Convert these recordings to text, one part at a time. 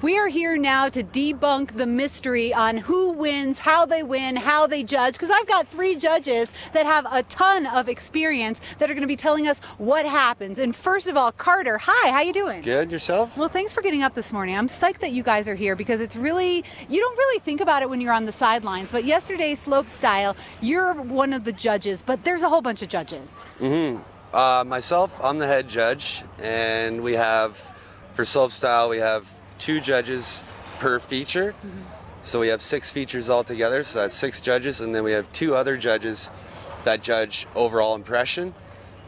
We are here now to debunk the mystery on who wins, how they judge, because I've got 3 judges that have a ton of experience that are going to be telling us what happens. And first of all, Carter, hi, how you doing? Good, yourself? Well, thanks for getting up this morning. I'm psyched that you guys are here because it's really, you don't really think about it when you're on the sidelines, but yesterday, slope style, you're one of the judges, but there's a whole bunch of judges. Myself, I'm the head judge, and we have, for slopestyle, we have 2 judges per feature. So we have 6 features altogether, so that's 6 judges, and then we have 2 other judges that judge overall impression,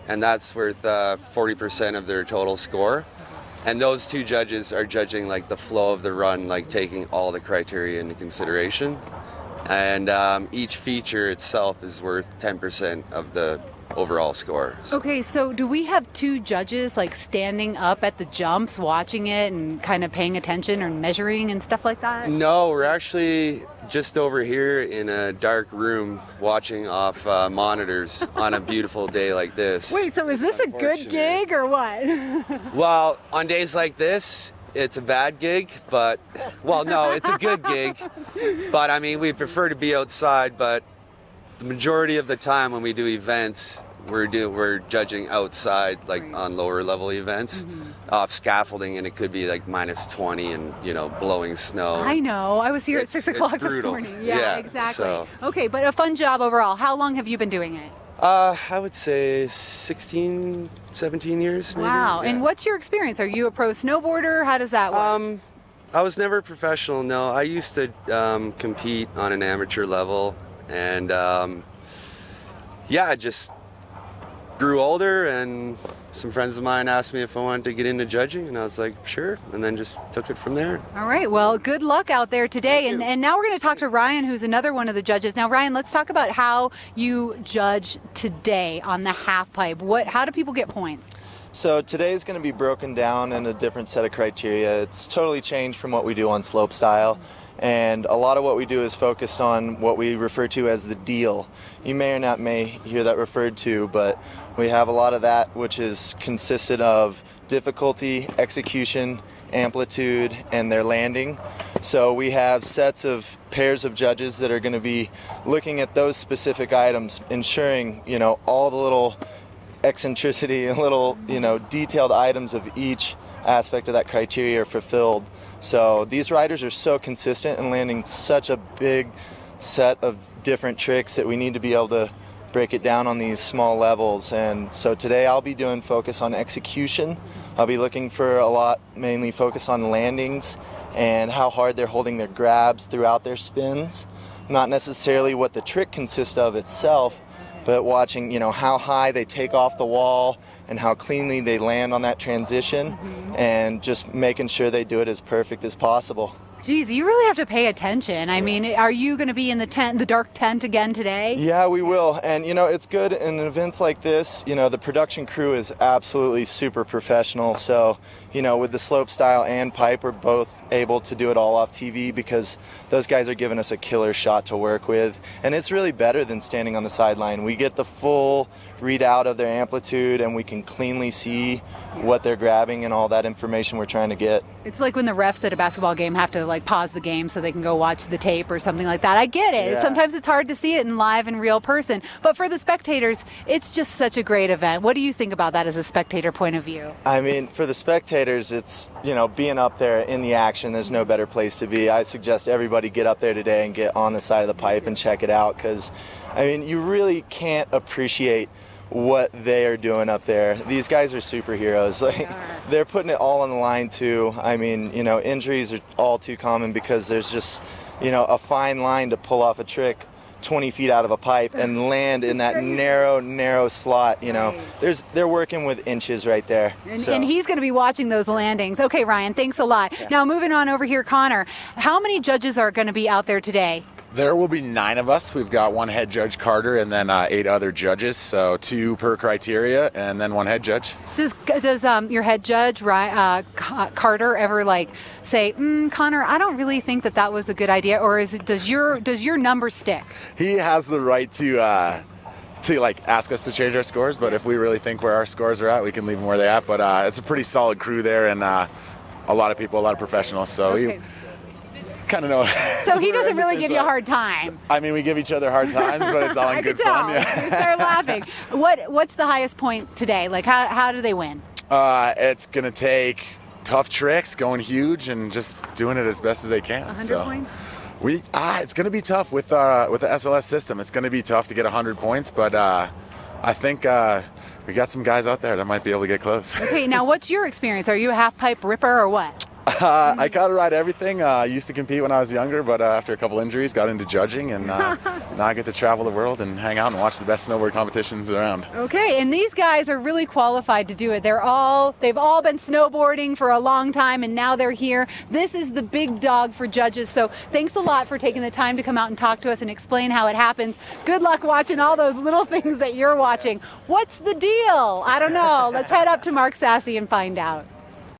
and that's worth 40% of their total score. And those 2 judges are judging like the flow of the run, like taking all the criteria into consideration. And each feature itself is worth 10% of the overall score. Okay, so do we have 2 judges like standing up at the jumps, watching it and kind of paying attention or measuring and stuff like that? No, we're actually just over here in a dark room watching off monitors on a beautiful day like this. Wait, so is this a good gig or what? Well, on days like this, it's a bad gig, but, well, no, it's a good gig. But I mean, we prefer to be outside, but the majority of the time when we do events, we're judging outside, like on lower level events, off scaffolding, and it could be like -20 and, you know, blowing snow. I know. I was here at 6 o'clock this morning. Yeah, exactly. So. Okay, but a fun job overall. How long have you been doing it? I would say 16, 17 years. Maybe. Wow. Yeah. And what's your experience? Are you a pro snowboarder? How does that work? I was never professional. No, I used to compete on an amateur level. And yeah, I just grew older, and some friends of mine asked me if I wanted to get into judging, and I was like, sure, and then just took it from there. All right, well, good luck out there today. And now we're going to talk to Ryan, who's another one of the judges. Now, Ryan, let's talk about how you judge today on the half pipe. How do people get points? So today is going to be broken down in a different set of criteria. It's totally changed from what we do on slopestyle. And a lot of what we do is focused on what we refer to as the deal. You may or not may hear that referred to, but we have a lot of that which is consisted of difficulty, execution, amplitude, and their landing. So we have sets of pairs of judges that are going to be looking at those specific items, ensuring, you know, all the little eccentricity and little, you know, detailed items of each aspect of that criteria are fulfilled. So these riders are so consistent in landing such a big set of different tricks that we need to be able to break it down on these small levels. And so today I'll be doing focus on execution. I'll be looking for a lot, mainly focus on landings and how hard they're holding their grabs throughout their spins. Not necessarily what the trick consists of itself, but watching, you know, how high they take off the wall and how cleanly they land on that transition, and just making sure they do it as perfect as possible. Geez, you really have to pay attention. I mean, are you going to be in the tent, the dark tent again today? Yeah, we will. And, you know, it's good in events like this, you know, the production crew is absolutely super professional. So, you know, with the slopestyle and pipe, we're both able to do it all off TV because those guys are giving us a killer shot to work with. And it's really better than standing on the sideline. We get the full readout of their amplitude, and we can cleanly see what they're grabbing and all that information we're trying to get. It's like when the refs at a basketball game have to like pause the game so they can go watch the tape or something like that. I get it. Yeah. Sometimes it's hard to see it in live and real person. But for the spectators, it's just such a great event. What do you think about that as a spectator point of view? I mean, for the spectators, it's, you know, being up there in the action, there's no better place to be. I suggest everybody get up there today and get on the side of the pipe and check it out, because, I mean, you really can't appreciate what they are doing up there. These guys are superheroes. Like, they're putting it all on the line too. I mean, you know, injuries are all too common because there's just, you know, a fine line to pull off a trick 20 feet out of a pipe and land in that narrow slot. You know, they're working with inches right there. And he's going to be watching those landings. Okay, Ryan, thanks a lot. Yeah. Now moving on over here, Connor, how many judges are going to be out there today? There will be 9 of us. We've got 1 head judge, Carter, and then 8 other judges, so 2 per criteria, and then 1 head judge. Does your head judge, Carter, ever like say, Connor, I don't really think that was a good idea, or does your number stick? He has the right to like ask us to change our scores, but if we really think where our scores are at, we can leave them where they're at. But it's a pretty solid crew there, and a lot of people, a lot of professionals. So Okay. you kind of know. So he doesn't really give you a hard time. I mean, we give each other hard times, but it's all I in can good tell. fun. Yeah. They're laughing. What's the highest point today? Like how do they win? It's gonna take tough tricks, going huge, and just doing it as best as they can. 100 points? It's gonna be tough with the SLS system. It's gonna be tough to get 100 points, but I think we got some guys out there that might be able to get close. Okay, now what's your experience? Are you a half pipe ripper or what? I kind of ride everything. I used to compete when I was younger, but after a couple injuries, got into judging, and now I get to travel the world and hang out and watch the best snowboard competitions around. Okay, and these guys are really qualified to do it. They've all been snowboarding for a long time, and now they're here. This is the big dog for judges. So thanks a lot for taking the time to come out and talk to us and explain how it happens. Good luck watching all those little things that you're watching. What's the deal? I don't know. Let's head up to Mark Sassy and find out.